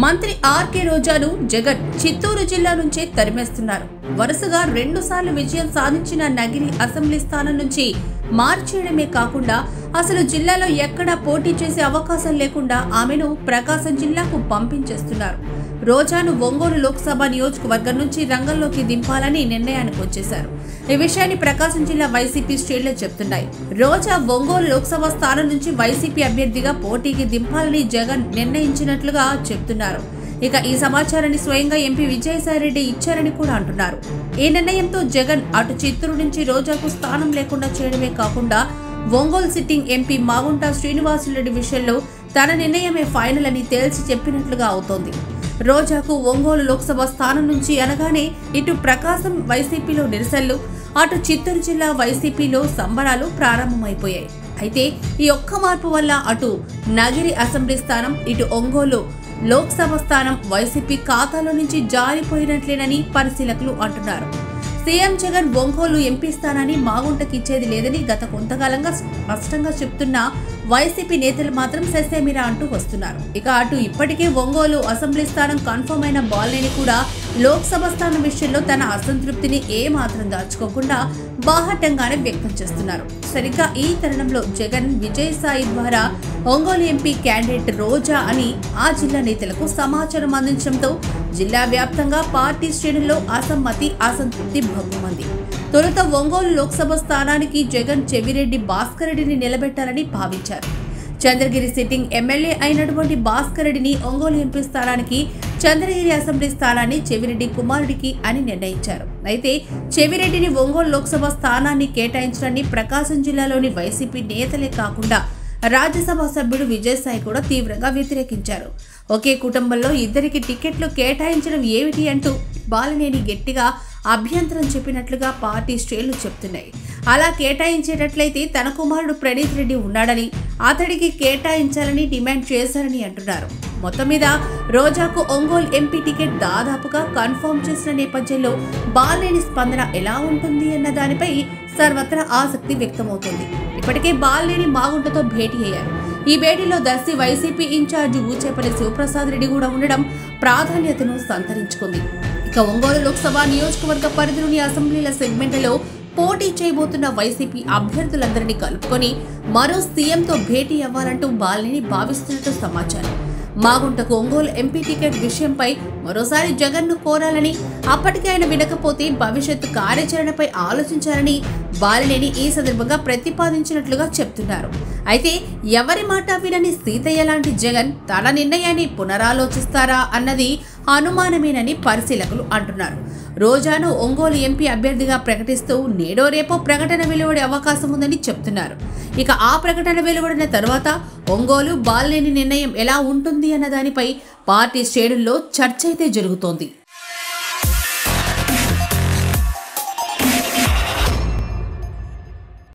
మంత్రి ఆర్కే రోజాను జగన్ చిత్తూరు జిల్లా నుంచే తరిమేస్తున్నారు. వరుసగా 2 సార్లు విజయం సాధించిన నగిరి అసెంబ్లీ స్థానం నుంచి మార్చేయడమే కాకుండా అసలు జిల్లాలో ఎక్కడా పోటీ చేసే అవకాశం లేకుండా ఆమెను ప్రకాశం జిల్లాకు పంపించేస్తున్నారు. రోజాను ఒంగోలు లోక్సభ నియోజకవర్గం నుంచి రంగంలోకి దింపాలని నిర్ణయానికి వచ్చేశారు. ఈ విషయాన్ని ప్రకాశం జిల్లా వైసీపీ శ్రేణులు చెప్తున్నాయి. రోజా ఒంగోలు లోక్సభ స్థానం నుంచి వైసీపీ అభ్యర్థిగా పోటీకి దింపాలని జగన్ నిర్ణయించినట్లుగా చెప్తున్నారు. ఇక ఈ సమాచారాన్ని స్వయంగా ఎంపీ విజయసాయిరెడ్డి ఇచ్చారని కూడా అంటున్నారు. ఈ నిర్ణయంతో జగన్ అటు చిత్తూరు నుంచి రోజాకు స్థానం లేకుండా చేయడమే కాకుండా ఒంగోలు సిట్టింగ్ ఎంపీ మాగుంట శ్రీనివాసులరెడ్డి విషయంలో తన నిర్ణయమే ఫైనల్ అని తేల్చి చెప్పినట్లుగా అవుతోంది. రోజాకు ఒంగోలు లోక్సభ స్థానం నుంచి అనగానే ఇటు ప్రకాశం వైసీపీలో నిరసనలు, అటు చిత్తూరు జిల్లా వైసీపీలో సంబరాలు ప్రారంభమైపోయాయి. అయితే ఈ ఒక్క మార్పు వల్ల అటు నగిరి అసెంబ్లీ స్థానం, ఇటు ఒంగోలు లోక్సభ స్థానం వైసీపీ ఖాతాలో నుంచి జారిపోయినట్లేనని పరిశీలకులు అంటున్నారు. సీఎం జగన్ ఒంగోలు ఎంపీ స్థానాన్ని మాగుంటకి ఇచ్చేది లేదని గత కొంతకాలంగా స్పష్టంగా చెప్తున్న వైసీపీ నేతలు మాత్రం సెసేమిరా అంటూ వస్తున్నారు. ఇక అటు ఇప్పటికే ఒంగోలు అసెంబ్లీ స్థానం కన్ఫర్మ్ అయిన బాలినేని కూడా లోక్సభ స్థానం విషయంలో తన అసంతృప్తిని ఏమాత్రం దాచుకోకుండా బాహటంగానే వ్యక్తం చేస్తున్నారు. సరిగ్గా ఈ తరుణంలో జగన్ విజయసాయి ద్వారా ఒంగోలు ఎంపీ క్యాండిడేట్ రోజా అని ఆ జిల్లా నేతలకు సమాచారం అందించడంతో జిల్లా వ్యాప్తంగా పార్టీ శ్రేణుల్లో అసమ్మతి, అసంతృప్తి భగ్గుమంది. తొలుత ఒంగోలు లోక్సభ స్థానానికి జగన్ చెవిరెడ్డి భాస్కర్ రెడ్డిని నిలబెట్టాలని భావించారు. చంద్రగిరి సిట్టింగ్ ఎమ్మెల్యే అయినటువంటి భాస్కర్ రెడ్డిని ఒంగోలు ఎంపీ స్థానానికి, చంద్రగిరి అసెంబ్లీ స్థానాన్ని చెవిరెడ్డి కుమారుడికి అని నిర్ణయించారు. అయితే చెవిరెడ్డిని ఒంగోలు లోక్సభ స్థానాన్ని కేటాయించడాన్ని ప్రకాశం జిల్లాలోని వైసీపీ నేతలే కాకుండా రాజ్యసభ సభ్యుడు విజయసాయి కూడా తీవ్రంగా వ్యతిరేకించారు. ఒకే కుటుంబంలో ఇద్దరికి టికెట్లు కేటాయించడం ఏమిటి అంటూ బాలినేని గట్టిగా అభ్యంతరం చెప్పినట్లుగా పార్టీ శ్రేణులు చెప్తున్నాయి. అలా కేటాయించేటట్లయితే తన కుమారుడు ప్రణీత్ రెడ్డి ఉన్నాడని, అతడికి కేటాయించాలని డిమాండ్ చేశారని అంటున్నారు. మొత్తం మీద రోజాకు ఒంగోలు ఎంపీ టికెట్ దాదాపుగా కన్ఫర్మ్ చేసిన నేపథ్యంలో బాలినేని స్పందన ఎలా ఉంటుంది అన్న దానిపై సర్వత్రా ఆసక్తి వ్యక్తమవుతోంది. ఇప్పటికే బాలినేని మాగుంటతో భేటీ అయ్యారు. ఈ భేటీలో దర్శి వైసీపీ ఇన్ఛార్జి ఊచేపల్లి శివప్రసాద్ రెడ్డి కూడా ఉండడం ప్రాధాన్యతను సంతరించుకుంది. ఇక ఒంగోలు లోక్సభ నియోజకవర్గ పరిధిలోని అసెంబ్లీల సెగ్మెంట్లలో పోటీ చేయబోతున్న వైసీపీ అభ్యర్థులందరినీ కలుపుకొని మరో సీఎంతో భేటీ అవ్వాలంటూ బాలినేని భావిస్తున్నట్టు సమాచారం. మాగుంటకు ఒంగోలు ఎంపీ టికెట్ విషయంపై మరోసారి జగన్ను కోరాలని, అప్పటికే ఆయన వినకపోతే భవిష్యత్తు కార్యాచరణపై ఆలోచించాలని బాలినేని ఈ సందర్భంగా ప్రతిపాదించినట్లుగా చెప్తున్నారు. అయితే ఎవరి మాట వినని సీతయ్య లాంటి జగన్ తన నిర్ణయాన్ని పునరాలోచిస్తారా అన్నది అనుమానమేనని పరిశీలకులు అంటున్నారు. రోజాను ఒంగోలు ఎంపీ అభ్యర్థిగా ప్రకటిస్తూ నేడో రేపో ప్రకటన వెలువడే అవకాశం ఉందని చెప్తున్నారు. ఇక ఆ ప్రకటన వెలువడిన తర్వాత ఒంగోలు బాలినేని నిర్ణయం ఎలా ఉంటుంది అన్న దానిపై పార్టీ శ్రేణుల్లో చర్చ అయితే జరుగుతోంది.